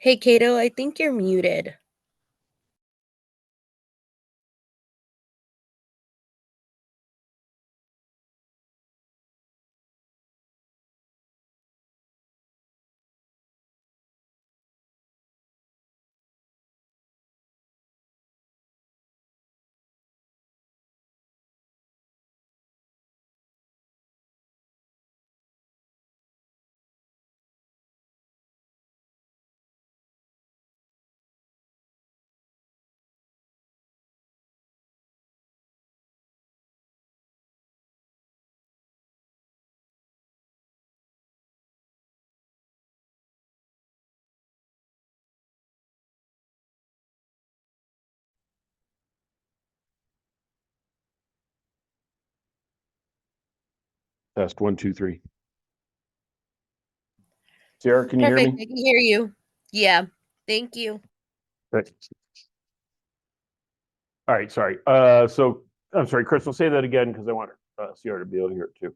Hey, Kato, I think you're muted. Test 1, 2, 3. Sarah, can you hear Perfect. me? I can hear you. Yeah. Thank you. Okay. All right, sorry. So I'm sorry, Crystal, say that again because I want Sierra to be able to hear it too.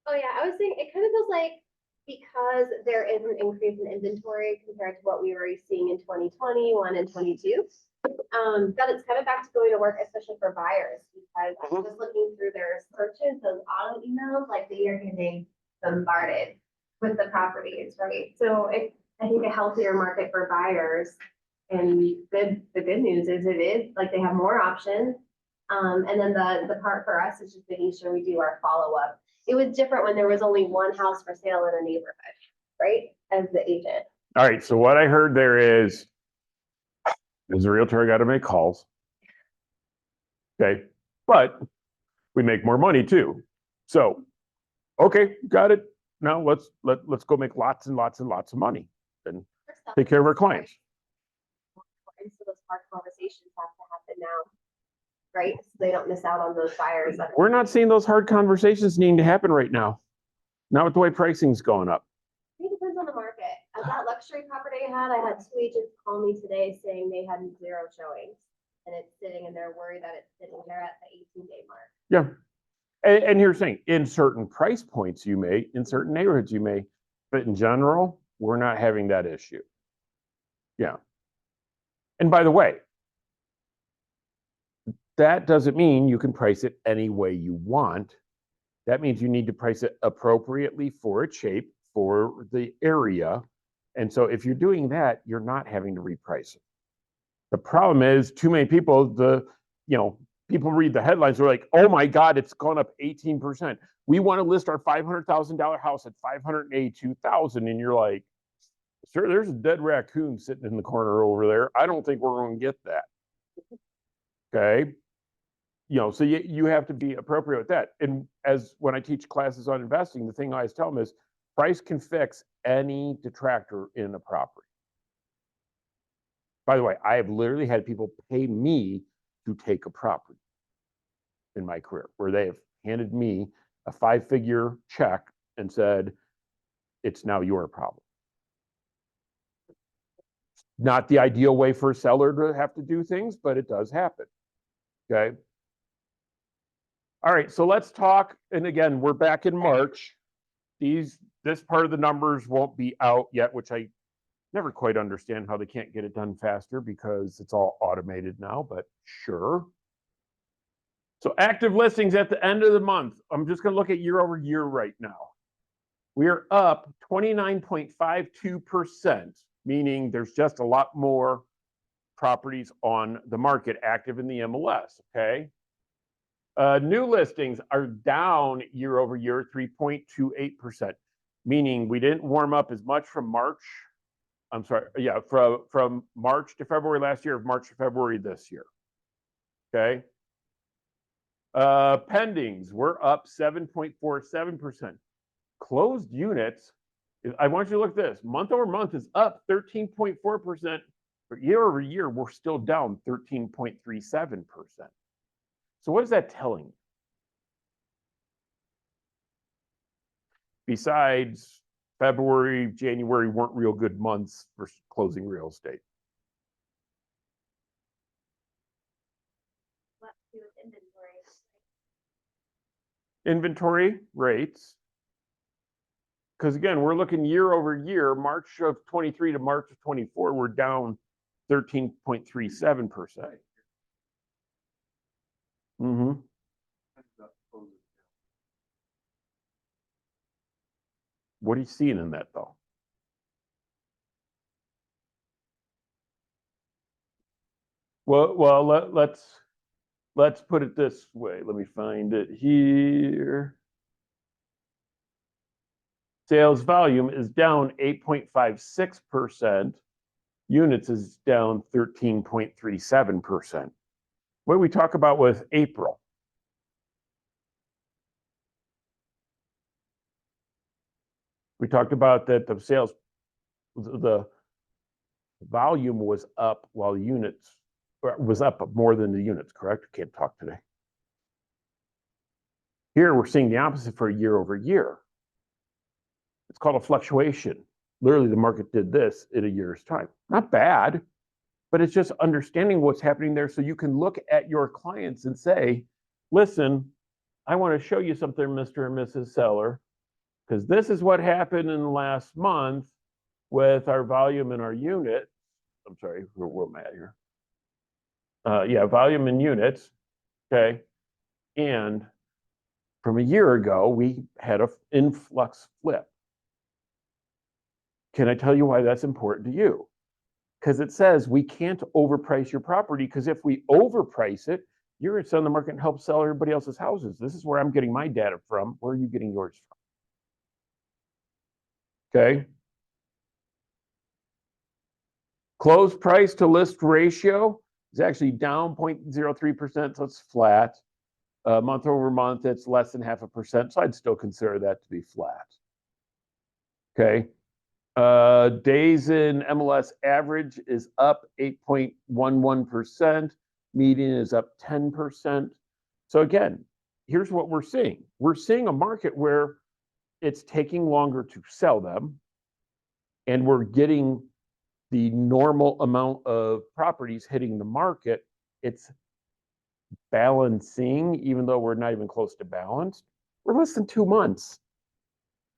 Oh yeah, I was saying it kind of feels like because there is an increase in inventory compared to what we were seeing in 2021 and 22, that it's kind of back to going to work, especially for buyers, because just looking through their searches, those auto emails, like they are getting bombarded with the properties, right? So I think a healthier market for buyers. And the good news is it is like they have more options. And then the part for us is just making sure we do our follow up. It was different when there was only one house for sale in a neighborhood, right? As the agent. All right, so what I heard there is, as a realtor, I got to make calls. Okay, but we make more money too. So, okay, got it. Now let's go make lots and lots and lots of money and take care of our clients. And so those hard conversations have to happen now, right? So they don't miss out on those buyers. We're not seeing those hard conversations needing to happen right now. Not with the way pricing's going up. It depends on the market. At that luxury property I had 2 agents call me today saying they had 0 showings. And it's sitting and they're worried that it's sitting there at the 18-day mark. Yeah. And here's the thing, in certain price points you may, in certain neighborhoods you may, but in general, we're not having that issue. Yeah. And by the way, that doesn't mean you can price it any way you want. That means you need to price it appropriately for its shape, for the area. And so if you're doing that, you're not having to reprice it. The problem is too many people, people read the headlines, they're like, oh my God, it's gone up 18%. We want to list our $500,000 house at $582,000. And you're like, sir, there's a dead raccoon sitting in the corner over there. I don't think we're going to get that. Okay. So you have to be appropriate with that. And as when I teach classes on investing, the thing I always tell them is price can fix any detractor in a property. By the way, I have literally had people pay me to take a property in my career where they have handed me a 5-figure check and said, it's now your problem. Not the ideal way for a seller to have to do things, but it does happen. Okay. All right, so let's talk. And again, we're back in March. This part of the numbers won't be out yet, which I never quite understand how they can't get it done faster because it's all automated now, but sure. So active listings at the end of the month. I'm just going to look at year over year right now. We are up 29.52%, meaning there's just a lot more properties on the market active in the MLS, okay? New listings are down year over year 3.28%, meaning we didn't warm up as much from March. I'm sorry, yeah, from March to February last year, March to February this year. Okay. Pendings, we're up 7.47%. Closed units, I want you to look at this. Month over month is up 13.4%, but year over year, we're still down 13.37%. So what is that telling you? Besides February, January weren't real good months for closing real estate. What to do with inventory? Inventory rates because again, we're looking year over year, March of 23 to March of 24, we're down 13.37%. Mm-hmm. What are you seeing in that though? Well, let's put it this way. Let me find it here. Sales volume is down 8.56%. Units is down 13.37%. What do we talk about with April? We talked about that the sales, the volume was up while units was up more than the units, correct? Can't talk today. Here we're seeing the opposite for year over year. It's called a fluctuation. Literally, the market did this in a year's time. Not bad, but it's just understanding what's happening there so you can look at your clients and say, listen, I want to show you something, Mr. and Mrs. Seller, because this is what happened in the last month with our volume and our unit. I'm sorry, where am I at here? Yeah, volume and units, okay? And from a year ago, we had an influx flip. Can I tell you why that's important to you? Because it says we can't overprice your property, because if we overprice it, you're going to sell on the market and help sell everybody else's houses. This is where I'm getting my data from. Where are you getting yours from? Okay. Close price to list ratio is actually down 0.03%, so it's flat. Month over month, it's less than 0.5%, so I'd still consider that to be flat. Okay. Days in MLS average is up 8.11%. Median is up 10%. So again, here's what we're seeing. We're seeing a market where it's taking longer to sell them, and we're getting the normal amount of properties hitting the market. It's balancing, even though we're not even close to balanced. We're less than 2 months.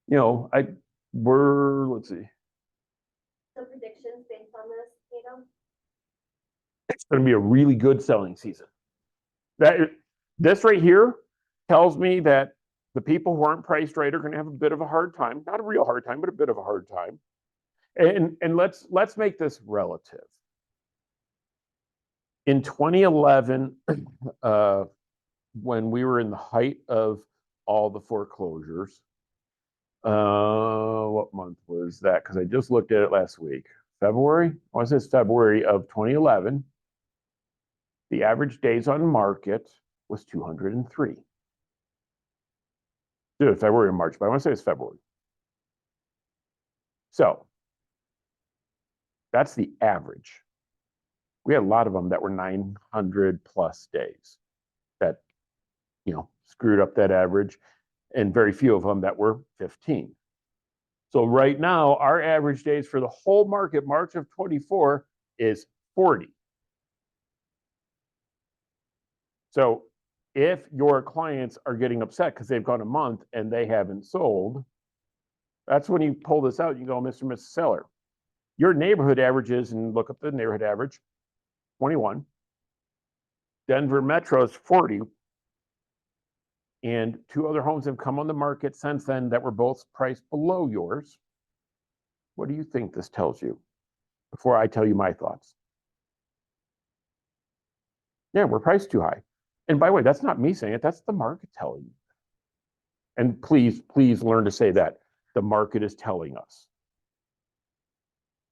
You know, let's see. Some predictions based on this, you know? It's going to be a really good selling season. This right here tells me that the people who aren't priced right are going to have a bit of a hard time. Not a real hard time, but a bit of a hard time. And let's make this relative. In 2011, when we were in the height of all the foreclosures, what month was that? Because I just looked at it last week. February? I want to say it's February of 2011. The average days on market was 203. Dude, February or March, but I want to say it's February. So that's the average. We had a lot of them that were 900 plus days that, you know, screwed up that average, and very few of them that were 15. So right now, our average days for the whole market, March of 24, is 40. So if your clients are getting upset because they've gone a month and they haven't sold, that's when you pull this out. You go, Mr. and Mrs. Seller, your neighborhood averages, and look up the neighborhood average, 21. Denver Metro is 40. And 2 other homes have come on the market since then that were both priced below yours. What do you think this tells you before I tell you my thoughts? Yeah, we're priced too high. And by the way, that's not me saying it, that's the market telling you. And please learn to say that. The market is telling us.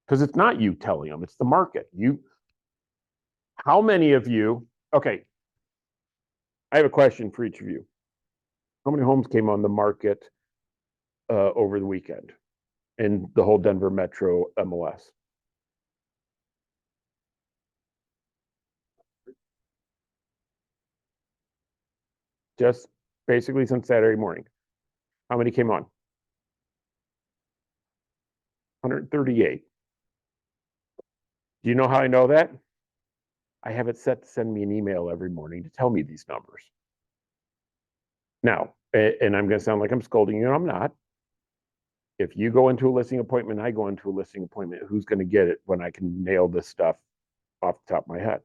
Because it's not you telling them, it's the market. How many of you, okay, I have a question for each of you. How many homes came on the market over the weekend in the whole Denver Metro MLS? Just basically since Saturday morning. How many came on? 138. Do you know how I know that? I have it set to send me an email every morning to tell me these numbers. Now, and I'm going to sound like I'm scolding you, and I'm not. If you go into a listing appointment, I go into a listing appointment, who's going to get it when I can nail this stuff off the top of my head?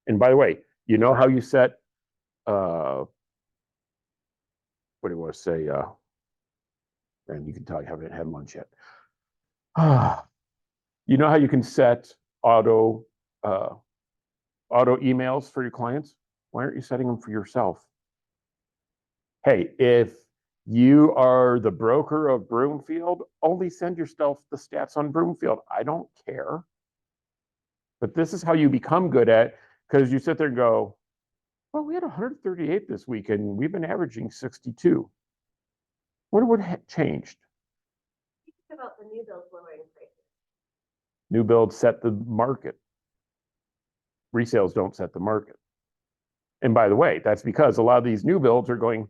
And by the way, you know how you set, what do you want to say? And you can tell I haven't had lunch yet. You know how you can set auto emails for your clients? Why aren't you setting them for yourself? Hey, if you are the broker of Broomfield, only send yourself the stats on Broomfield. I don't care. But this is how you become good at, because you sit there and go, well, we had 138 this week and we've been averaging 62. What would have changed? Think about the new builds lowering prices. New builds set the market. Resales don't set the market. And by the way, that's because a lot of these new builds are going,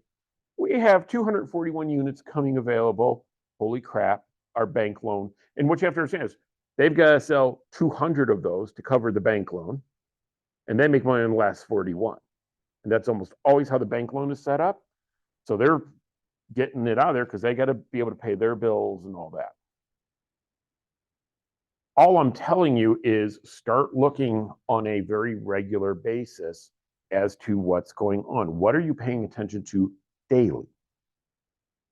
we have 241 units coming available. Holy crap, our bank loan. And what you have to understand is they've got to sell 200 of those to cover the bank loan, and they make money in the last 41. And that's almost always how the bank loan is set up. So they're getting it out of there because they got to be able to pay their bills and all that. All I'm telling you is start looking on a very regular basis as to what's going on. What are you paying attention to daily?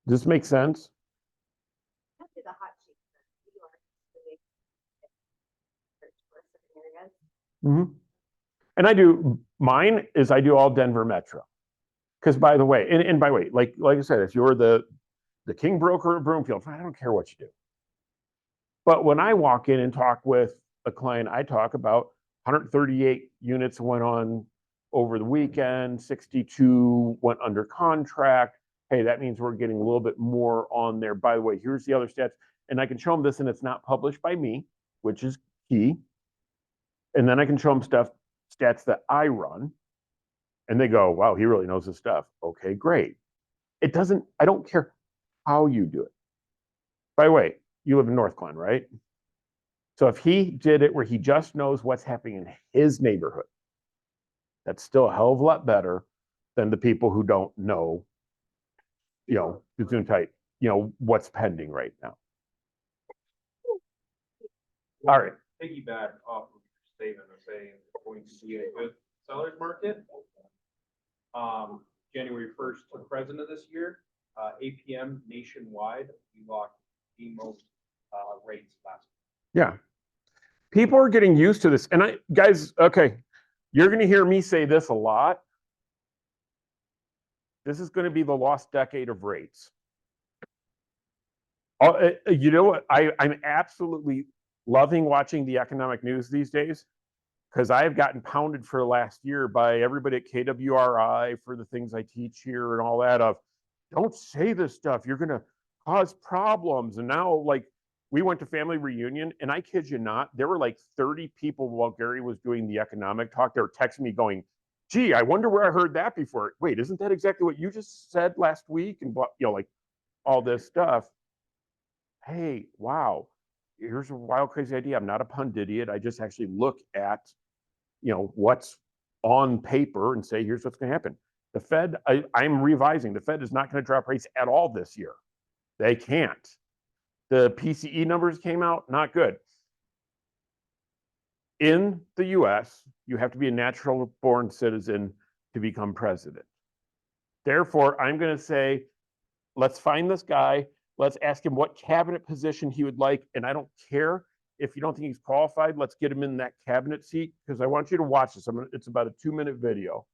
Does this make sense? That's the hot sheet. Mm-hmm. And I do, mine is I do all Denver Metro. Because by the way, and by the way, like I said, if you're the king broker of Broomfield, I don't care what you do. But when I walk in and talk with a client, I talk about 138 units went on over the weekend, 62 went under contract. Hey, that means we're getting a little bit more on there. By the way, here's the other stats. And I can show them this, and it's not published by me, which is key. And then I can show them stats that I run. And they go, wow, he really knows his stuff. Okay, great. I don't care how you do it. By the way, you live in North Glen, right? So if he did it where he just knows what's happening in his neighborhood, that's still a hell of a lot better than the people who don't know, Gesundheit, what's pending right now. All right. Piggyback off of your statement of saying it's going to be a good seller's market. January 1st to present of this year, APM nationwide, we locked the most rates last week. Yeah. People are getting used to this. And guys, okay, you're going to hear me say this a lot. This is going to be the lost decade of rates. You know what? I'm absolutely loving watching the economic news these days, because I have gotten pounded for the last year by everybody at KWRI for the things I teach here and all that of, don't say this stuff, you're going to cause problems. And now, like, we went to family reunion, and I kid you not, there were like 30 people while Gary was doing the economic talk. They were texting me going, gee, I wonder where I heard that before. Wait, isn't that exactly what you just said last week? And like all this stuff. Hey, wow, here's a wild, crazy idea. I'm not a pundit idiot. I just actually look at, what's on paper and say, here's what's going to happen. The Fed, I'm revising. The Fed is not going to drop rates at all this year. They can't. The PCE numbers came out, not good. In the US, you have to be a natural born citizen to become president. Therefore, I'm going to say, let's find this guy. Let's ask him what cabinet position he would like. And I don't care if you don't think he's qualified, let's get him in that cabinet seat, because I want you to watch this. It's about a 2-minute video.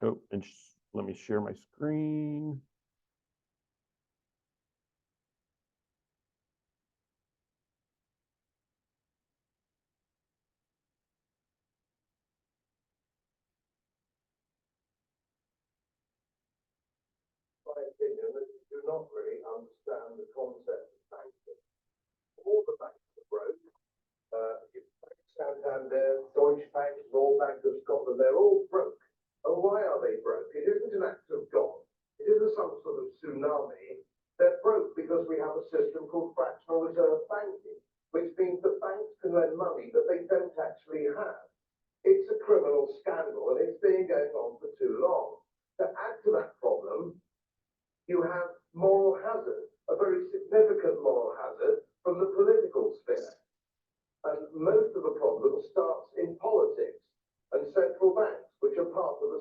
Oh, and let me share my screen. My opinion that you do not really understand the concept of banking. All the banks are broke. Santander, Deutsche Bank, Royal Bank of Scotland, they're all broke. And why are they broke? It isn't an act of God. It isn't some sort of tsunami. They're broke because we have a system called fractional reserve banking, which means that banks can lend money that they don't actually have. It's a criminal scandal, and it's been going on for too long. To add to that problem, you have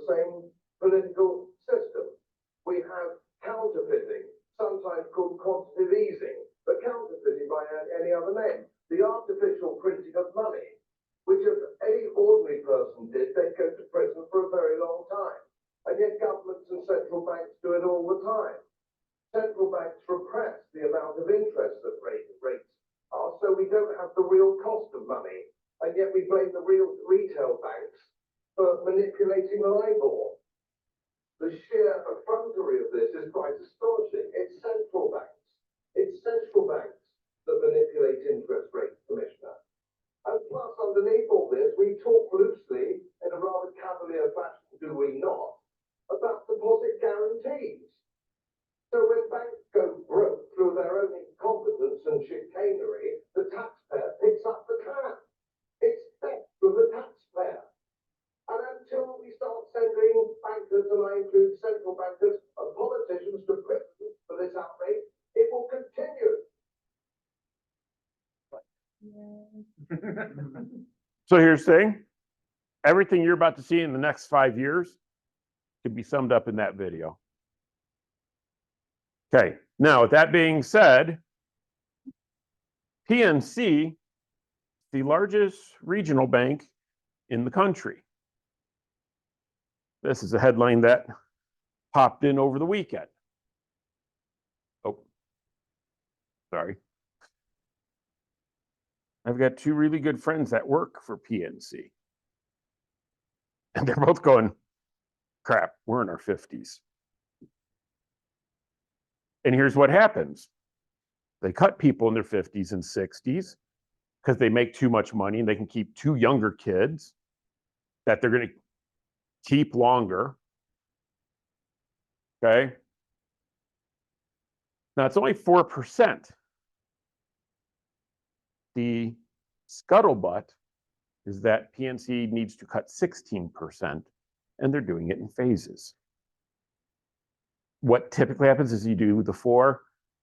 same political system. We have counterfeiting, sometimes called quantitative easing, but counterfeiting by any other name. The artificial printing of money, which if any ordinary person did, they'd go to prison for a very long time. And yet governments and central banks do it all the time. Central banks repress the amount of interest that rates are, so we don't have the real cost of money. And yet we blame the real retail banks for manipulating LIBOR. The sheer effrontery of this is quite astonishing. It's central banks. It's central banks that manipulate interest rates, Commissioner. And plus, underneath all this, we talk loosely in a rather cavalier fashion, do we not, about deposit guarantees. So when banks go broke through their own incompetence and chicanery, the taxpayer picks up the tab. It's theft from the taxpayer. And until we start sending bankers, and I include central bankers and politicians, to prison for this outrage, it will continue. So here's the thing. Everything you're about to see in the next 5 years could be summed up in that video. Okay, now with that being said, PNC, the largest regional bank in the country. This is a headline that popped in over the weekend. Oh, sorry. I've got two really good friends that work for PNC. And they're both going, crap, we're in our 50s. And here's what happens. They cut people in their 50s and 60s because they make too much money and they can keep two younger kids that they're going to keep longer. Okay. Now it's only 4%. The scuttlebutt is that PNC needs to cut 16%, and they're doing it in phases. What typically happens is you do the 4,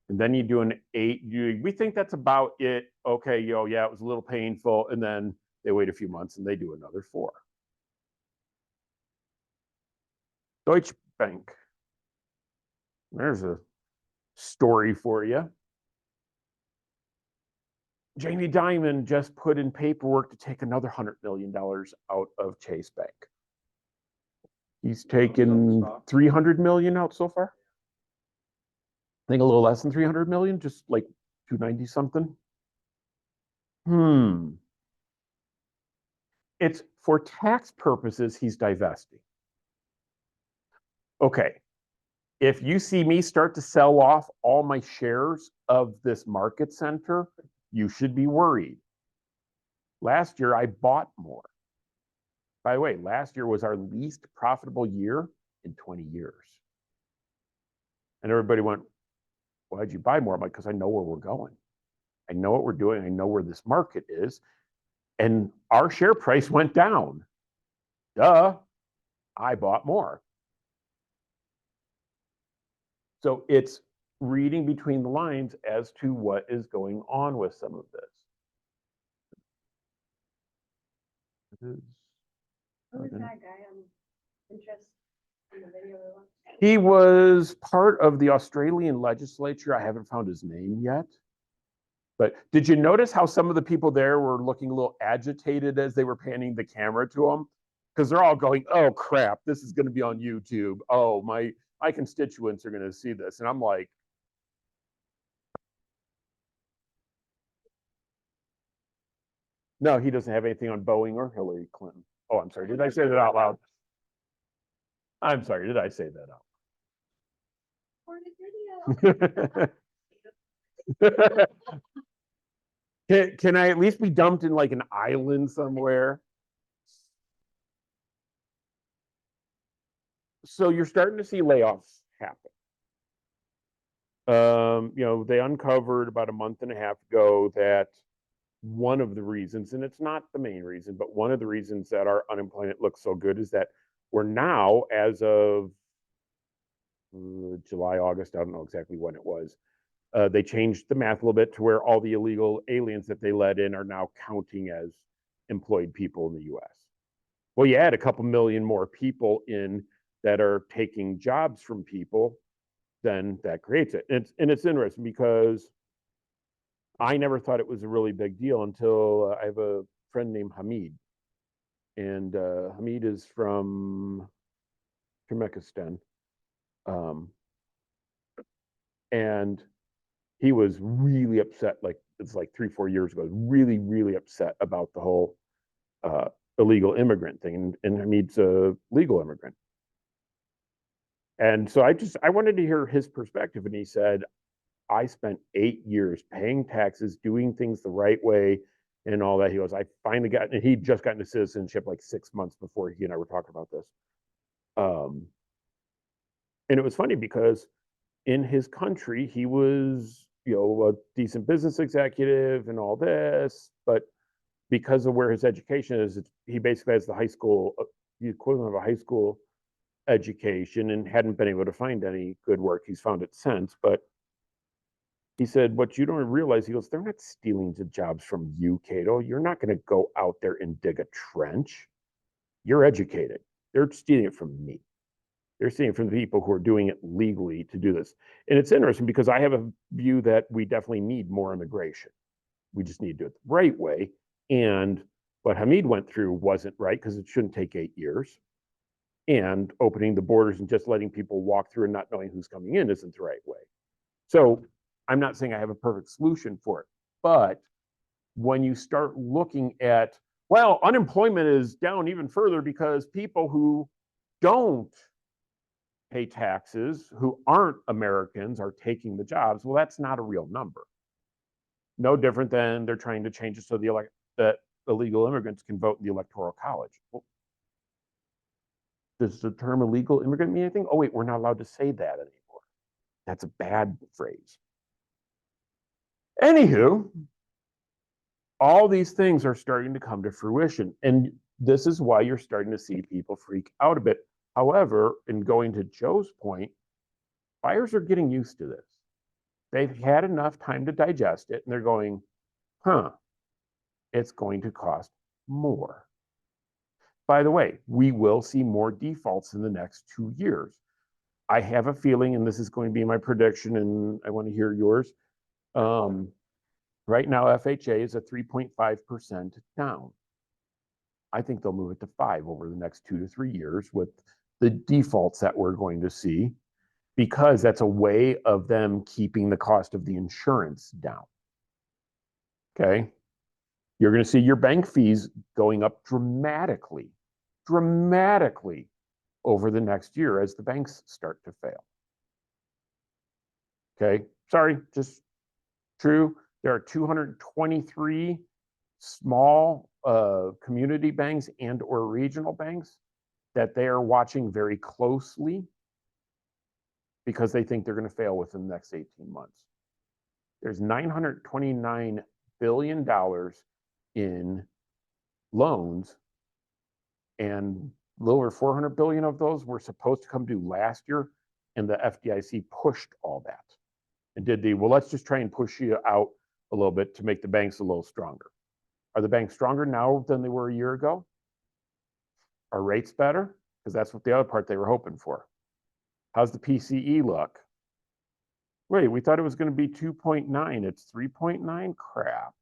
and then you do an 8. We think that's about it. Okay, yeah, it was a little painful, and then they wait a few months and they do another 4. Deutsche Bank. There's a story for you. Jamie Dimon just put in paperwork to take another $100 million out of Chase Bank. He's taken $300 million out so far. I think a little less than 300 million, just like 290 something. It's for tax purposes, he's divesting. Okay. If you see me start to sell off all my shares of this market center, you should be worried. Last year, I bought more. By the way, last year was our least profitable year in 20 years. And everybody went, why'd you buy more? I'm like, because I know where we're going. I know what we're doing. I know where this market is. And our share price went down. Duh, I bought more. So it's reading between the lines as to what is going on with some of this. Who was that guy? I'm interested in the video. He was part of the Australian legislature. I haven't found his name yet. But did you notice how some of the people there were looking a little agitated as they were panning the camera to them? Because they're all going, oh crap, this is going to be on YouTube. Oh, my constituents are going to see this. And I'm like, no, he doesn't have anything on Boeing or Hillary Clinton. Oh, I'm sorry. Did I say that out loud? I'm sorry. Did I say that out? Can I at least be dumped in like an island somewhere? So you're starting to see layoffs happen. They uncovered about a month and a half ago that one of the reasons, and it's not the main reason, but one of the reasons that our unemployment looks so good is that we're now, as of July, August, I don't know exactly when it was, they changed the math a little bit to where all the illegal aliens that they let in are now counting as employed people in the US. Well, you add a couple million more people in that are taking jobs from people, then that creates it. And it's interesting because I never thought it was a really big deal until I have a friend named Hamid. And Hamid is from Turkmenistan. And he was really upset, like it's like 3-4 years ago, really, really upset about the whole illegal immigrant thing. And Hamid's a legal immigrant. And so I wanted to hear his perspective. And he said, I spent 8 years paying taxes, doing things the right way and all that. He goes, I finally got, and he'd just gotten to citizenship like 6 months before he and I were talking about this. And it was funny because in his country, he was, a decent business executive and all this, but because of where his education is, he basically has the equivalent of a high school education and hadn't been able to find any good work. He's found it since, but he said, what you don't realize, he goes, they're not stealing the jobs from you, Cato. You're not going to go out there and dig a trench. You're educated. They're stealing it from me. They're stealing it from the people who are doing it legally to do this. And it's interesting because I have a view that we definitely need more immigration. We just need to do it the right way. And what Hamid went through wasn't right because it shouldn't take 8 years. And opening the borders and just letting people walk through and not knowing who's coming in isn't the right way. So I'm not saying I have a perfect solution for it, but when you start looking at, well, unemployment is down even further because people who don't pay taxes, who aren't Americans, are taking the jobs. Well, that's not a real number. No different than they're trying to change it so that illegal immigrants can vote in the Electoral College. Well, does the term illegal immigrant mean anything? Oh, wait, we're not allowed to say that anymore. That's a bad phrase. Anywho, all these things are starting to come to fruition. And this is why you're starting to see people freak out a bit. However, in going to Joe's point, buyers are getting used to this. They've had enough time to digest it, and they're going, it's going to cost more. By the way, we will see more defaults in the next 2 years. I have a feeling, and this is going to be my prediction, and I want to hear yours. Right now, FHA is at 3.5% down. I think they'll move it to 5 over the next 2 to 3 years with the defaults that we're going to see, because that's a way of them keeping the cost of the insurance down. Okay. You're going to see your bank fees going up dramatically over the next year as the banks start to fail. Okay. Sorry, just true. There are 223 small community banks and or regional banks that they are watching very closely because they think they're going to fail within the next 18 months. There's $929 billion in loans, and a little over 400 billion of those were supposed to come due last year, and the FDIC pushed all that and did well, let's just try and push you out a little bit to make the banks a little stronger. Are the banks stronger now than they were a year ago? Are rates better? Because that's what the other part they were hoping for. How's the PCE look? Wait, we thought it was going to be 2.9. It's 3.9? Crap.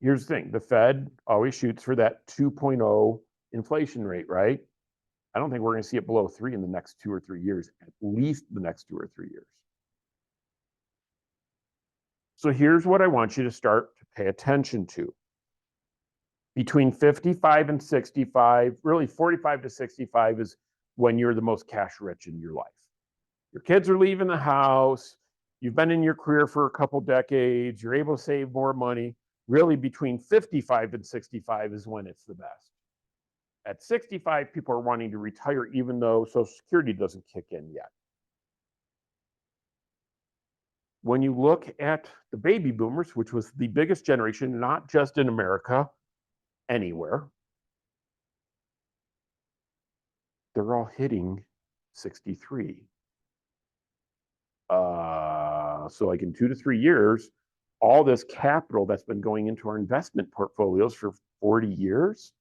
Here's the thing. The Fed always shoots for that 2.0 inflation rate, right? I don't think we're going to see it below 3 in the next 2 or 3 years, at least the next 2 or 3 years. So here's what I want you to start to pay attention to. Between 55 and 65, really 45 to 65 is when you're the most cash rich in your life. Your kids are leaving the house. You've been in your career for a couple decades. You're able to save more money. Really, between 55 and 65 is when it's the best. At 65, people are wanting to retire even though Social Security doesn't kick in yet. When you look at the baby boomers, which was the biggest generation, not just in America, anywhere, they're all hitting 63. So like in 2 to 3 years, all this capital that's been going into our investment portfolios for 40 years,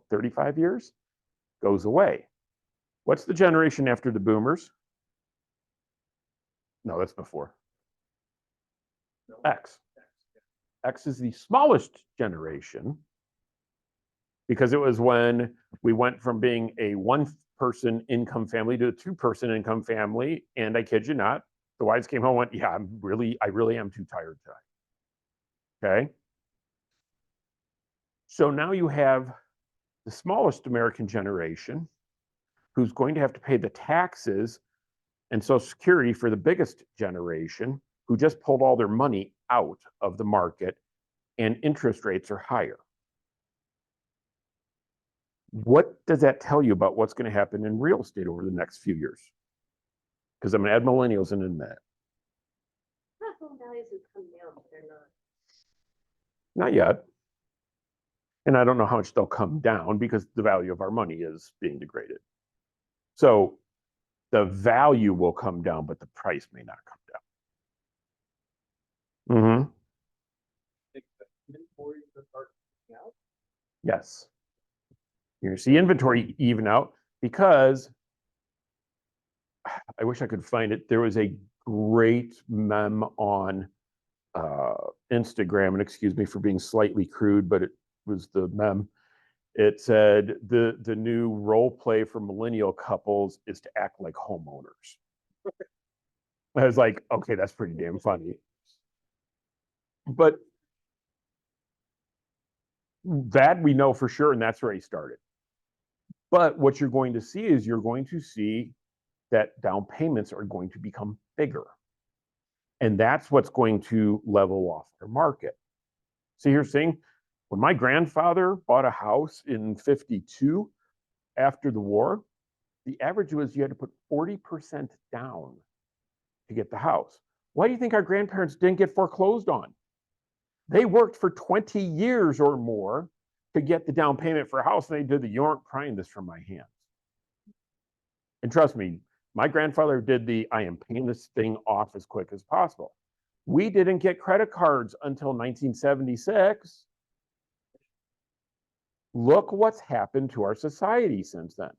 35 years, goes away. What's the generation after the boomers? No, that's before. No, X. yeah. X is the smallest generation because it was when we went from being a one-person income family to a two-person income family. And I kid you not, the wives came home and went, yeah, I really am too tired today. Okay. So now you have the smallest American generation who's going to have to pay the taxes and Social Security for the biggest generation who just pulled all their money out of the market and interest rates are higher. What does that tell you about what's going to happen in real estate over the next few years? Because I'm going to add millennials in a minute. Home values have come down, but they're not. Not yet. And I don't know how much they'll come down because the value of our money is being degraded. So the value will come down, but the price may not come down. Mm-hmm. Think that inventories are starting to out. Yes. You're going to see inventory even out because I wish I could find it. There was a great meme on Instagram, and excuse me for being slightly crude, but it was the meme. It said the new role play for millennial couples is to act like homeowners. I was like, okay, that's pretty damn funny. But that we know for sure, and that's where he started. But what you're going to see is you're going to see that down payments are going to become bigger. And that's what's going to level off the market. So you're saying, when my grandfather bought a house in 52 after the war, the average was you had to put 40% down to get the house. Why do you think our grandparents didn't get foreclosed on? They worked for 20 years or more to get the down payment for a house, and they did you aren't prying this from my hands. And trust me, my grandfather did I am paying this thing off as quick as possible. We didn't get credit cards until 1976. Look what's happened to our society since then.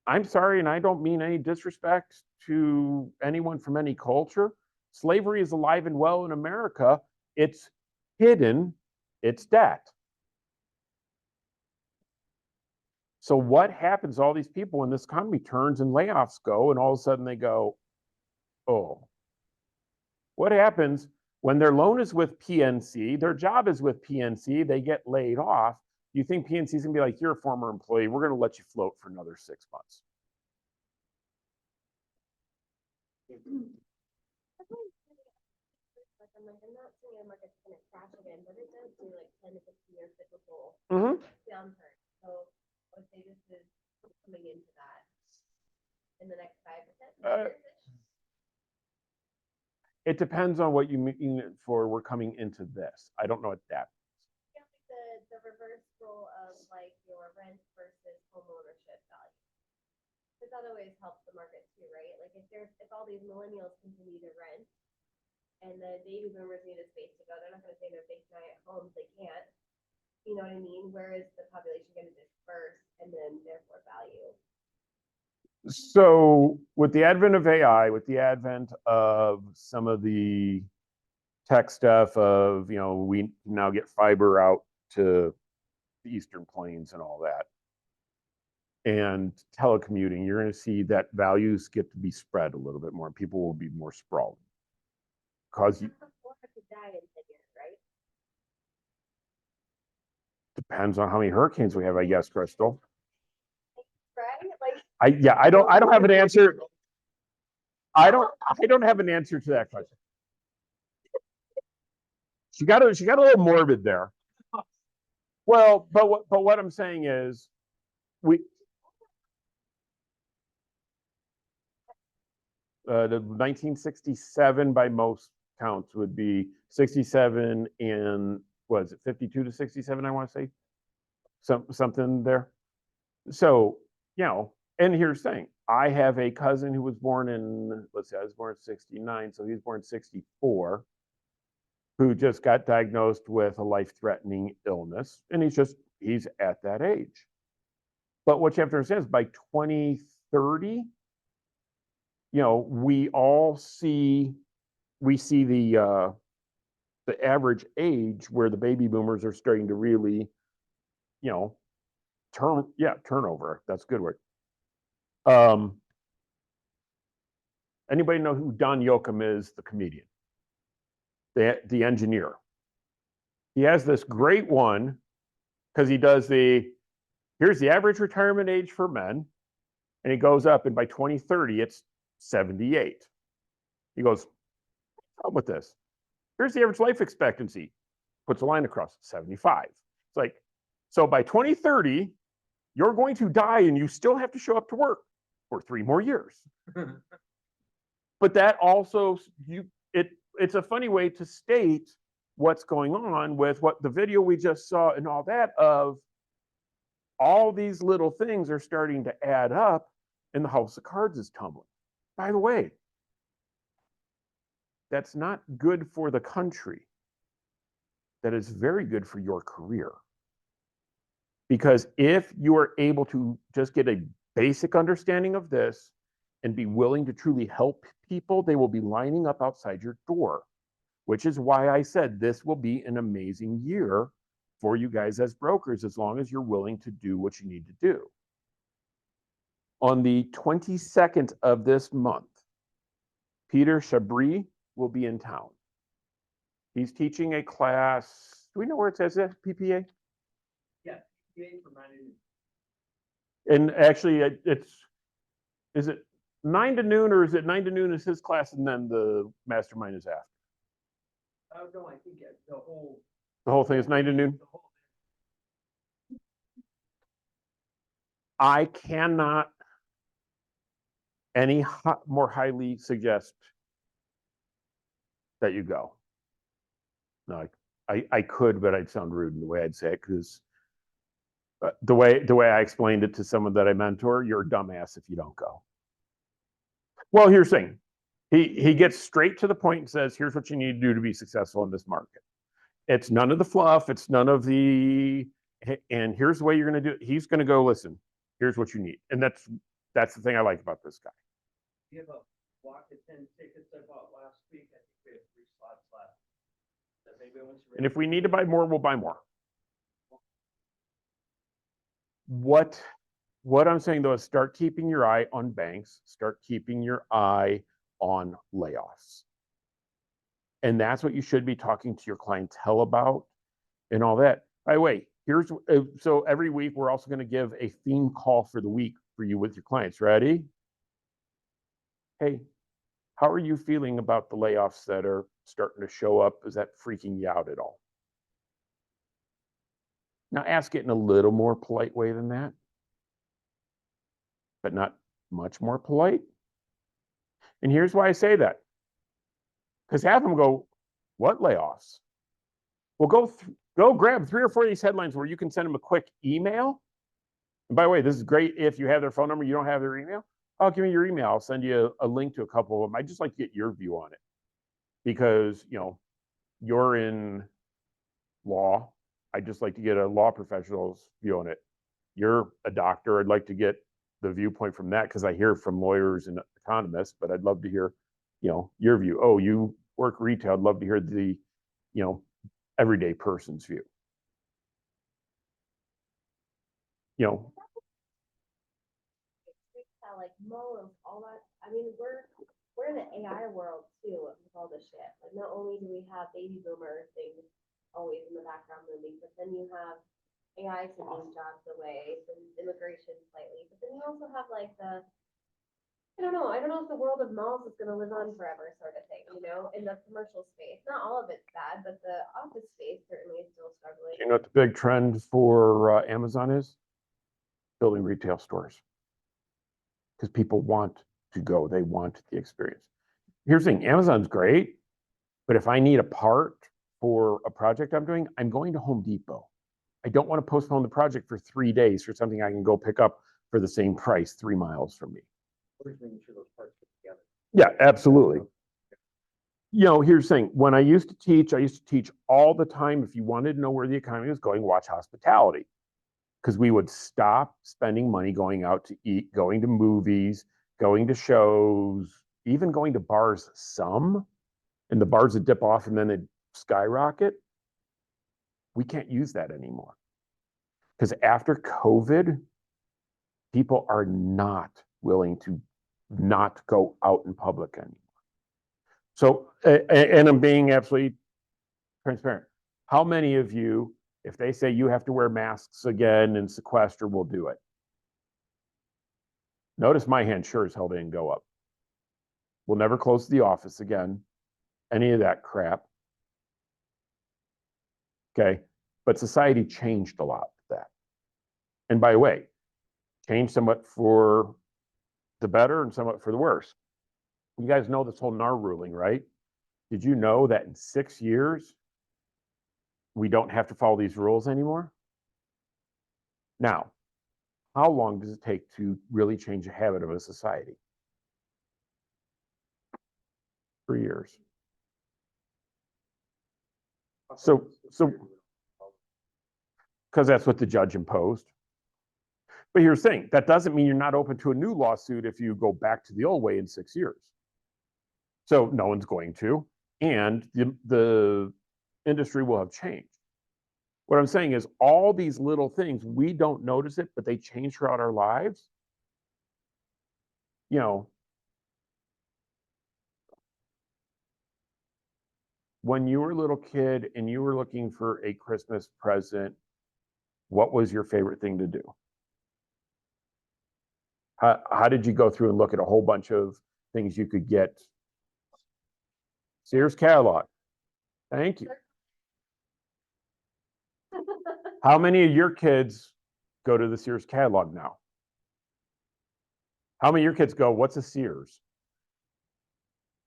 I'm sorry, and I don't mean any disrespect to anyone from any culture. Slavery is alive and well in America. It's hidden its debt. So what happens to all these people when this economy turns and layoffs go, and all of a sudden they go, oh. What happens when their loan is with PNC, their job is with PNC, they get laid off? You think PNC is going to be like, you're a former employee, we're going to let you float for another 6 months? I'm not saying the market's going to crash again, but it does do like 10 to 15 year cyclical downturn. So I would say this is coming into that in the next 5 to 10 years. It depends on what you mean for we're coming into this. I don't know what that means. Yeah, like the reversal of like your rent versus home ownership value. Because that always helps the market too, right? Like if all these millennials continue to rent and the baby boomers need a space to go, they're not going to stay in their big giant homes. They can't. You know what I mean? Where is the population going to disperse and then therefore value? So with the advent of AI, with the advent of some of the tech stuff of, we now get fiber out to the Eastern Plains and all that, and telecommuting, you're going to see that values get to be spread a little bit more. People will be more sprawled. Because depends on how many hurricanes we have, I guess, Crystal. Right? Like I don't have an answer. I don't have an answer to that question. She got a little morbid there. Well, but what I'm saying is the 1967 by most counts would be 67 and was it 52 to 67? I want to say something there. So, and here's the thing. I have a cousin who was born in, let's see, I was born in 69, so he was born in 64, who just got diagnosed with a life-threatening illness, and he's just he's at that age. But what you have to understand is by 2030, we see the average age where the baby boomers are starting to really, turnover. That's a good word. Anybody know who Don Yoakum is, the comedian, the engineer? He has this great one because he does here's the average retirement age for men, and he goes up, and by 2030, it's 78. He goes, "How with this? Here's the average life expectancy," puts a line across, 75. It's like, so by 2030, you're going to die and you still have to show up to work for 3 more years. But that also, it's a funny way to state what's going on with what the video we just saw and all that, of all these little things are starting to add up and the house of cards is tumbling. By the way, that's not good for the country. That is very good for your career. Because if you are able to just get a basic understanding of this and be willing to truly help people, they will be lining up outside your door, which is why I said this will be an amazing year for you guys as brokers, as long as you're willing to do what you need to do. On the 22nd of this month, Peter Chabris will be in town. He's teaching a class. Do we know where it says that, PPA? Yeah, PPA for 9 to noon. And actually, is it 9 to noon, or is it 9 to noon is his class and then the mastermind is after? Oh, no, I think The whole thing is 9 to noon? the whole I cannot any more highly suggest that you go. No, I could, but I'd sound rude in the way I'd say it, because the way I explained it to someone that I mentor, you're a dumbass if you don't go. Well, here's the thing. He gets straight to the point and says, here's what you need to do to be successful in this market. It's none of the fluff. It's none of the, and here's the way you're going to do it. He's going to go, listen, here's what you need. And that's the thing I like about this guy. We have a block of 10 tickets I bought last week. I think we have 3 slots left. So maybe once you're And if we need to buy more, we'll buy more. What I'm saying though is start keeping your eye on banks, start keeping your eye on layoffs. And that's what you should be talking to your clientele about and all that. By the way, so every week we're also going to give a theme call for the week for you with your clients. Ready? Hey, how are you feeling about the layoffs that are starting to show up? Is that freaking you out at all? Now ask it in a little more polite way than that, but not much more polite. And here's why I say that. Because half of them go, what layoffs? Well, go grab 3 or 4 of these headlines where you can send them a quick email. And by the way, this is great if you have their phone number, you don't have their email. Oh, give me your email. I'll send you a link to a couple of them. I'd just like to get your view on it. Because, you're in law. I'd just like to get a law professional's view on it. You're a doctor. I'd like to get the viewpoint from that, because I hear from lawyers and economists, but I'd love to hear, your view. Oh, you work retail. I'd love to hear the, everyday person's view. Like Moelis, all that. I mean, we're in the AI world too with all this shit. Like, not only do we have baby boomer things always in the background moving, but then you have AI taking jobs away, some immigration slightly, but then you also have like I don't know if the world of malls is going to live on forever, sort of thing, in the commercial space. Not all of it's bad, but the office space certainly is still struggling. Do you know what the big trend for Amazon is? Building retail stores. Because people want to go, they want the experience. Here's the thing, Amazon's great, but if I need a part for a project I'm doing, I'm going to Home Depot. I don't want to postpone the project for 3 days for something I can go pick up for the same price 3 miles from me. Making sure those parts fit together. Yeah, absolutely. Here's the thing, when I used to teach all the time. If you wanted to know where the economy was going, watch hospitality. because we would stop spending money going out to eat, going to movies, going to shows, even going to bars some, and the bars would dip off and then they'd skyrocket. We can't use that anymore. Because after COVID, people are not willing to not go out in public anymore. So, and I'm being absolutely transparent. How many of you, if they say you have to wear masks again and sequester, will do it? Notice my hand sure as hell didn't go up. We'll never close the office again. Any of that crap. Okay. But society changed a lot with that. And by the way, changed somewhat for the better and somewhat for the worse. You guys know this whole NAR ruling, right? Did you know that in 6 years, we don't have to follow these rules anymore? Now, how long does it take to really change the habit of a society? 3 years. So, because that's what the judge imposed. But here's the thing, that doesn't mean you're not open to a new lawsuit if you go back to the old way in 6 years. So no one's going to, and the industry will have changed. What I'm saying is all these little things, we don't notice it, but they change throughout our lives. You know, when you were a little kid and you were looking for a Christmas present, what was your favorite thing to do? How did you go through and look at a whole bunch of things you could get? Sears catalog. Thank you. How many of your kids go to the Sears catalog now? How many of your kids go, what's a Sears?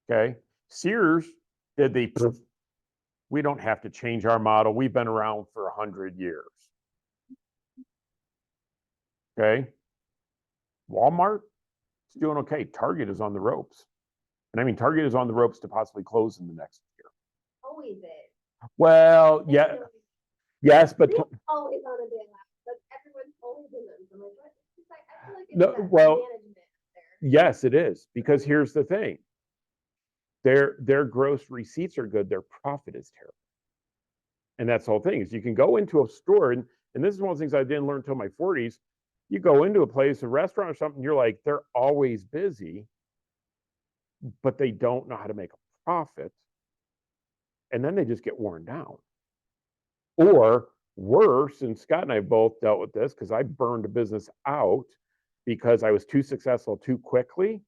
Okay. Sears did the, we don't have to change our model. We've been around for 100 years. Okay. Walmart is doing okay. Target is on the ropes. And I mean, Target is on the ropes to possibly close in the next year. Always is. Well, yeah, yes, but They're always on a day lap, but everyone's always in them. I'm like, what? It's like, I feel like it's No, that well, management there. yes, it is. Because here's the thing. Their gross receipts are good, their profit is terrible. And that's the whole thing is you can go into a store and this is one of the things I didn't learn until my 40s. You go into a place, a restaurant or something, you're like, they're always busy, but they don't know how to make a profit. And then they just get worn down. Or worse, and Scott and I both dealt with this because I burned a business out because I was too successful too quickly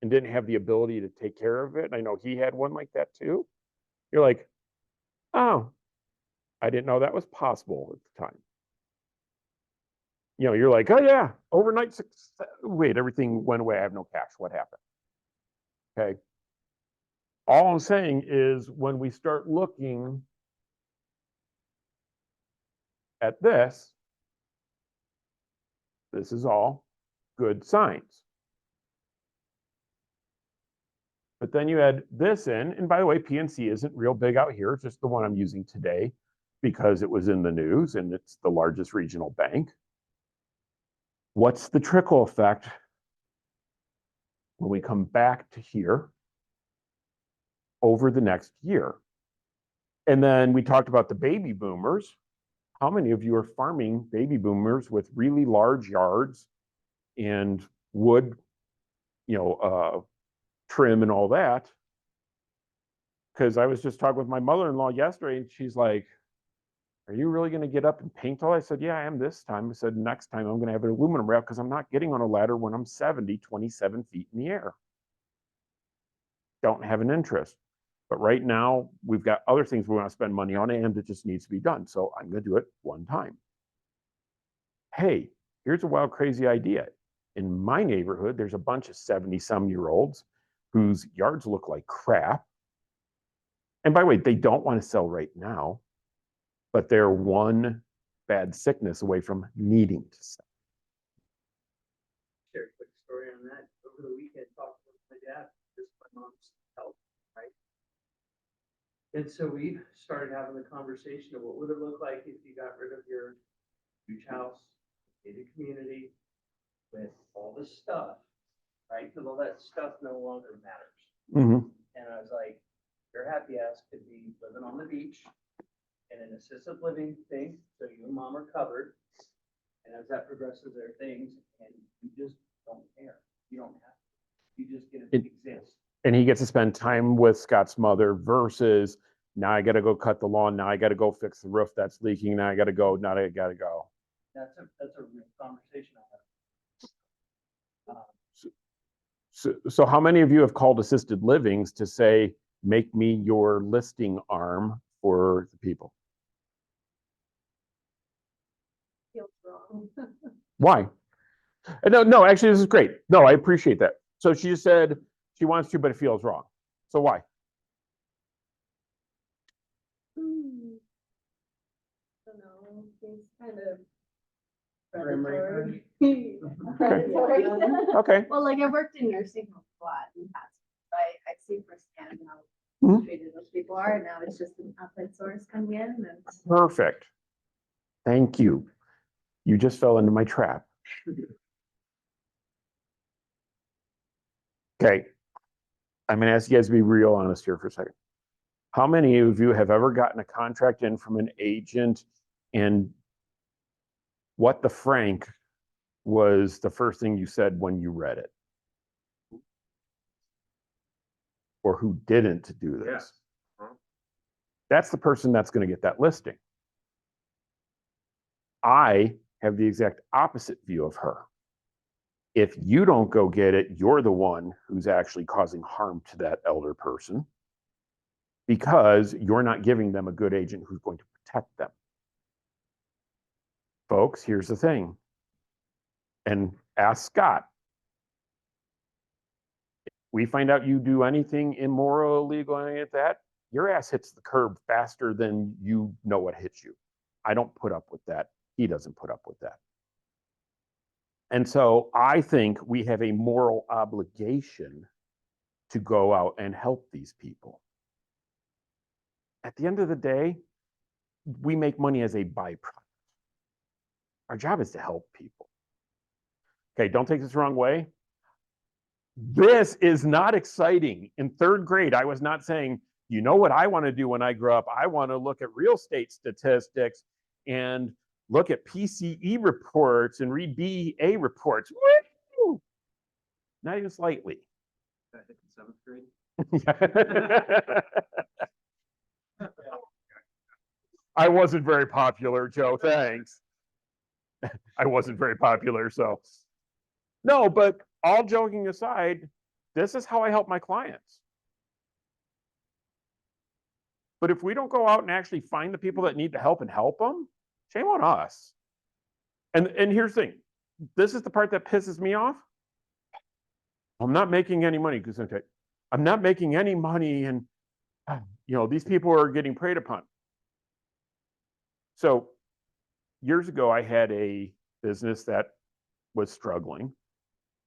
and didn't have the ability to take care of it. And I know he had one like that too. You're like, oh, I didn't know that was possible at the time. You know, you're like, oh yeah, overnight success. Wait, everything went away. I have no cash. What happened? Okay. All I'm saying is when we start looking at this is all good signs. But then you add this in, and by the way, PNC isn't real big out here, just the one I'm using today because it was in the news and it's the largest regional bank. What's the trickle effect when we come back to here over the next year? And then we talked about the baby boomers. How many of you are farming baby boomers with really large yards and wood, you know, trim and all that? Because I was just talking with my mother-in-law yesterday and she's like, are you really going to get up and paint all? I said, yeah, I am this time. I said, next time I'm going to have an aluminum wrap because I'm not getting on a ladder when I'm 70, 27 feet in the air. Don't have an interest. But right now, we've got other things we want to spend money on and it just needs to be done. So I'm going to do it one time. Hey, here's a wild, crazy idea. In my neighborhood, there's a bunch of 70-some-year-olds whose yards look like crap. And by the way, they don't want to sell right now, but they're one bad sickness away from needing to sell. Share a quick story on that. Over the weekend, talked with my dad, just my mom's health, right? And so we started having the conversation of what would it look like if you got rid of your huge house, gated community with all this stuff, right? Because all that stuff no longer matters. Mhm. And I was like, your happy ass could be living on the beach in an assisted living thing, so you and mom are covered. And as that progresses, there are things, and you just don't care. You don't have to. You just get to exist. And he gets to spend time with Scott's mother versus now I got to go cut the lawn. Now I got to go fix the roof that's leaking. Now I got to go. Now I got to go. That's a real conversation I have. So how many of you have called assisted livings to say, make me your listing arm for the people? Feels wrong. Why? No, actually, this is great. No, I appreciate that. So she just said she wants to, but it feels wrong. So why? Don't know, it's kind of Grim Reaper. predatory. Okay. Well, like I worked in nursing homes a lot in the past. So I see firsthand how Mhm. treated those people are. Now it's just an outside source coming in and Perfect. Thank you. You just fell into my trap. Okay. I'm going to ask you guys to be real honest here for a second. How many of you have ever gotten a contract in from an agent and what the frank was the first thing you said when you read it? Or who didn't do this? That's the person that's going to get that listing. I have the exact opposite view of her. If you don't go get it, you're the one who's actually causing harm to that elder person because you're not giving them a good agent who's going to protect them. Folks, here's the thing. And ask Scott. If we find out you do anything immoral, illegal, any of that, your ass hits the curb faster than you know what hits you. I don't put up with that. He doesn't put up with that. And so I think we have a moral obligation to go out and help these people. At the end of the day, we make money as a byproduct. Our job is to help people. Okay, don't take this the wrong way. This is not exciting. In third grade, I was not saying, you know what I want to do when I grow up? I want to look at real estate statistics and look at PCE reports and read BEA reports. Woo! Not even slightly. I think in 7th grade. I wasn't very popular, Joe. Thanks. I wasn't very popular, so. No, but all joking aside, this is how I help my clients. But if we don't go out and actually find the people that need the help and help them, shame on us. And here's the thing. This is the part that pisses me off. I'm not making any money because I'm not making any money and these people are getting preyed upon. So years ago, I had a business that was struggling.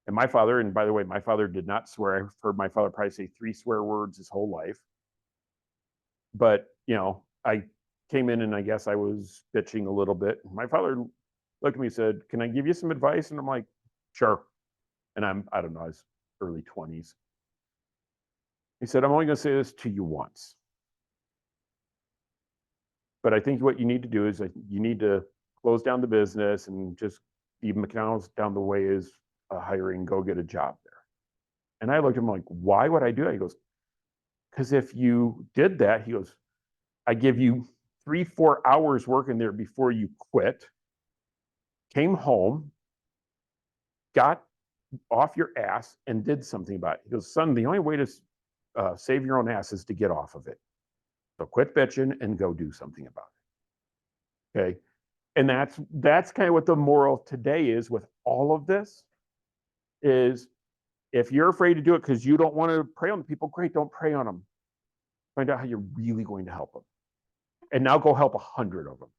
And my father, and by the way, my father did not swear. I've heard my father probably say 3 swear words his whole life. But, I came in and I guess I was bitching a little bit. My father looked at me and said, can I give you some advice? And I'm like, sure. And I don't know, I was early 20s. He said, I'm only going to say this to you once. But I think what you need to do is you need to close down the business and just leave McDonald's down the way is hiring, go get a job there. And I looked at him like, why would I do that? He goes, because if you did that, he goes, I give you 3-4 hours working there before you quit, came home, got off your ass and did something about it. He goes, son, the only way to save your own ass is to get off of it. So quit bitching and go do something about it. Okay. And that's kind of what the moral of today is with all of this is if you're afraid to do it because you don't want to prey on the people, great, don't prey on them. Find out how you're really going to help them. And now go help 100 of them.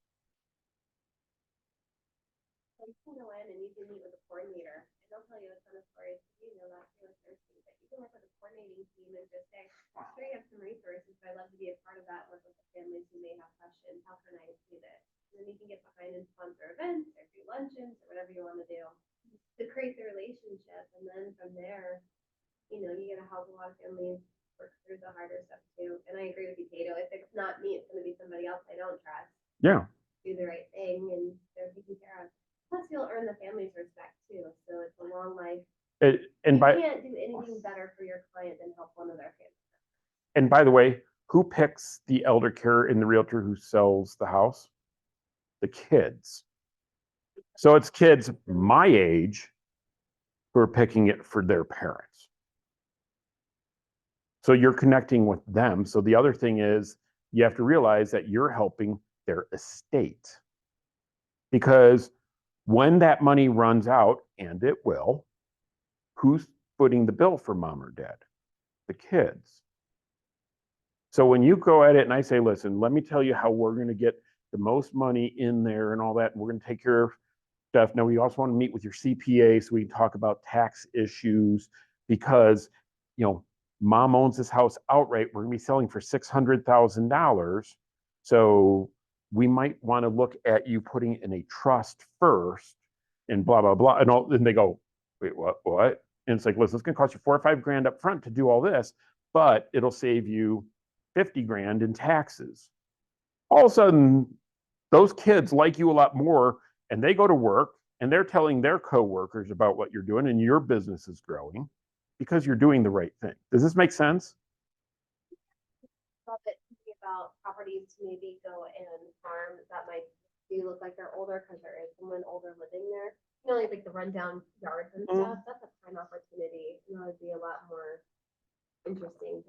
You can go in and you can meet with a coordinator, and they'll tell you a ton of stories. You know that too with nursing, but you can work with a coordinating team and just say, sure, you have some resources, but I'd love to be a part of that, work with the families who may have questions. How can I do this? And then you can get behind and sponsor events or do luncheons or whatever you want to do to create the relationship. And then from there, you know, you gotta help a lot of families work through the harder stuff too. And I agree with you, Kato. If it's not me, it's gonna be somebody else I don't trust. Yeah. Do the right thing and they're taken care of. Plus, you'll earn the family's respect too. So it's a long life. And You by can't do anything better for your client than help one of their family. and by the way, who picks the elder care and the realtor who sells the house? The kids. So it's kids my age who are picking it for their parents. So you're connecting with them. So the other thing is you have to realize that you're helping their estate. Because when that money runs out, and it will, who's footing the bill for mom or dad? The kids. So when you go at it and I say, listen, let me tell you how we're going to get the most money in there and all that, and we're going to take care of stuff. Now, we also want to meet with your CPA so we can talk about tax issues because, you know, mom owns this house outright. We're going to be selling for $600,000. So we might want to look at you putting in a trust first and blah, blah, blah. And all, and they go, wait, what? And it's like, listen, it's going to cost you $4 or $5 grand up front to do all this, but it'll save you 50 grand in taxes. All of a sudden, those kids like you a lot more and they go to work and they're telling their coworkers about what you're doing and your business is growing because you're doing the right thing. Does this make sense? Love it thinking about properties to maybe go and farm that might do look like they're older because there is someone older living there. You know, like the rundown yards and stuff. That's a prime opportunity. You know, it'd be a lot more interesting.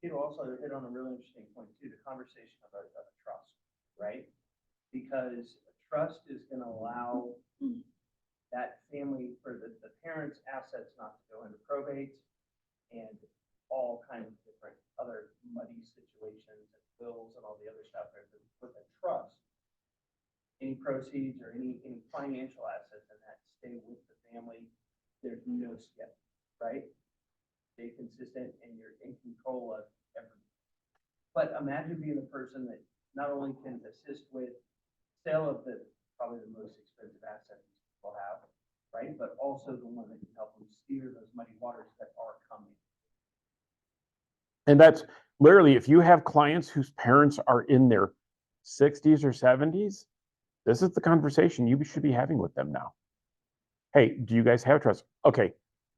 You also hit on a really interesting point too, the conversation about trust, right? Because trust is gonna allow that family for the parents' assets not to go into probate and all kinds of different other muddy situations and bills and all the other stuff. With a trust, any proceeds or any financial assets in that stay with the family, there's no skip, right? Stay consistent and you're in control of everything. But imagine being the person that not only can assist with sale of the, probably the most expensive asset these people have, right? But also the one that can help them steer those muddy waters that are coming. And that's literally, if you have clients whose parents are in their 60s or 70s, this is the conversation you should be having with them now. Hey, do you guys have trust? Okay,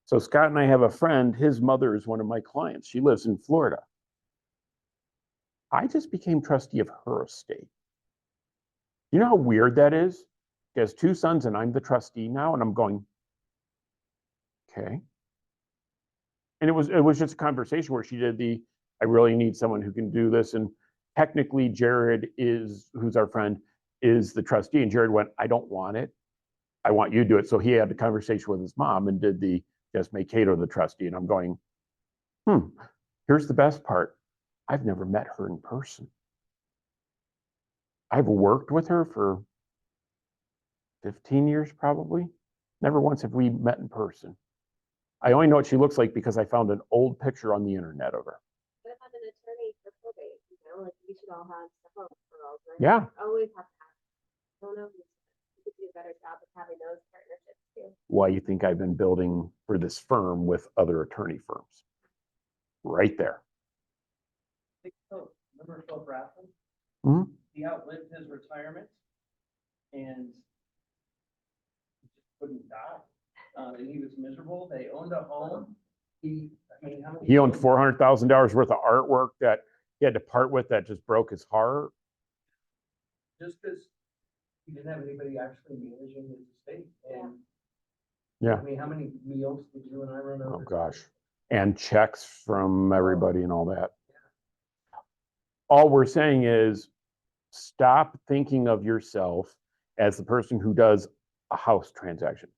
so Scott and I have a friend, his mother is one of my clients. She lives in Florida. I just became trustee of her estate. You know how weird that is? She has 2 sons and I'm the trustee now, and I'm going, okay. And it was just a conversation where she did I really need someone who can do this. And technically Jared who's our friend, is the trustee. And Jared went, I don't want it. I want you to do it. So he had the conversation with his mom and did just make Kato the trustee. And I'm going, here's the best part. I've never met her in person. I've worked with her for 15 years probably. Never once have we met in person. I only know what she looks like because I found an old picture on the internet of her. What about an attorney for probate? You know, like we should all have stuff referrals, right? Yeah. Always have to have. I don't know. You could do a better job of having those partnerships too. Why you think I've been building for this firm with other attorney firms? Right there. Remember Phil Braffin? Mhm. He outlived his retirement and he just couldn't die. And he was miserable. They owned a home. How many? He owned $400,000 worth of artwork that he had to part with that just broke his heart. Just because he didn't have anybody actually managing his estate. And Yeah. I mean, how many meals did you and I run over? Oh gosh. And checks from everybody and all that. All we're saying is stop thinking of yourself as the person who does a house transaction.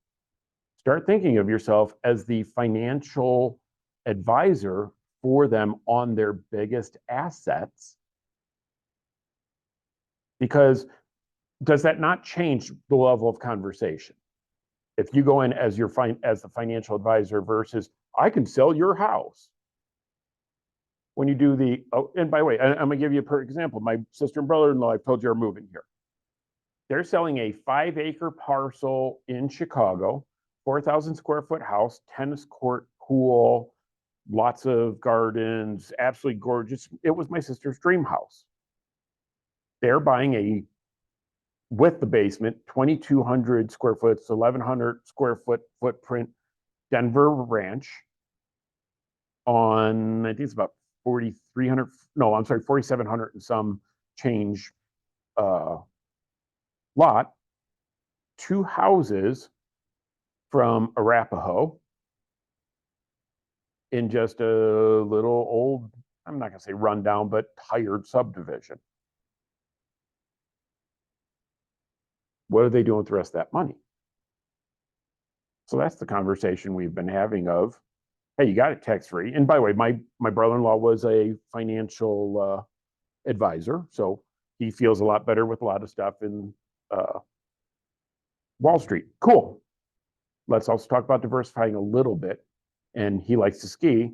Start thinking of yourself as the financial advisor for them on their biggest assets. Because does that not change the level of conversation? If you go in as the financial advisor versus I can sell your house. when you do the, oh, and by the way, I'm gonna give you a perfect example. My sister and brother-in-law, I've told you, are moving here. They're selling a 5-acre parcel in Chicago, 4,000 square foot house, tennis court, pool, lots of gardens, absolutely gorgeous. It was my sister's dream house. They're buying a, with the basement, 2,200 square foot, 1,100 square foot footprint Denver ranch on, I think it's about 4,300, no, I'm sorry, 4,700 and some change lot, 2 houses from Arapahoe in just a little old, I'm not gonna say rundown, but tired subdivision. What are they doing with the rest of that money? So that's the conversation we've been having of, hey, you got it tax-free. And by the way, my brother-in-law was a financial advisor, so he feels a lot better with a lot of stuff in Wall Street. Cool. Let's also talk about diversifying a little bit. And he likes to ski.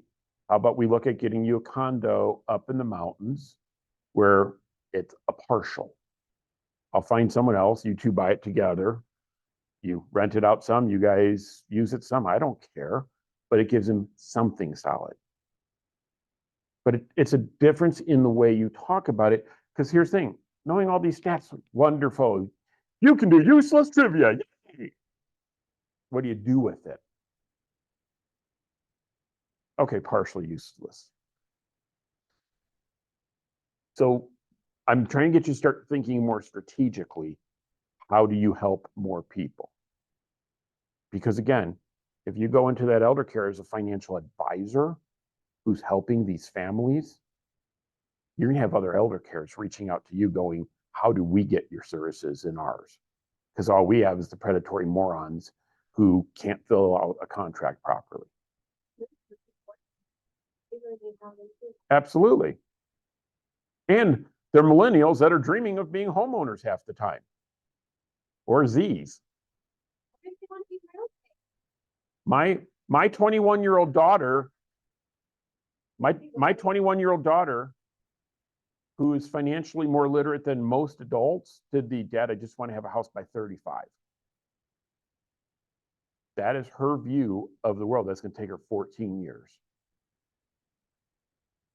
How about we look at getting you a condo up in the mountains where it's a partial? I'll find someone else, you two buy it together. You rent it out some, you guys use it some, I don't care, but it gives him something solid. But it's a difference in the way you talk about it, because here's the thing, knowing all these stats, wonderful. You can do useless trivia. Yay. What do you do with it? Okay, partially useless. So I'm trying to get you to start thinking more strategically. How do you help more people? Because again, if you go into that elder care as a financial advisor who's helping these families, you're gonna have other elder cares reaching out to you going, how do we get your services in ours? Because all we have is the predatory morons who can't fill out a contract properly. Absolutely. And they're millennials that are dreaming of being homeowners half the time. Or Z's. My 21-year-old daughter, my 21-year-old daughter, who is financially more literate than most adults, did the dad, I just want to have a house by 35. That is her view of the world. That's going to take her 14 years.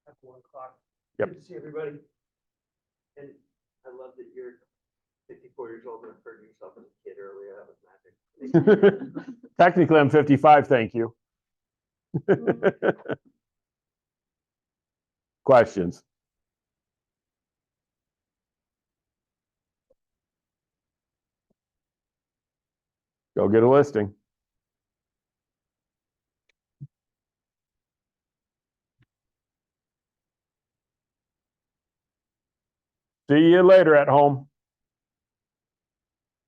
At 1 o'clock. Yep. Good to see everybody. And I love that you're 54 years old and referred to yourself as a kid earlier. That was magic. Technically, I'm 55, thank you. Questions? Go get a listing. See you later at home.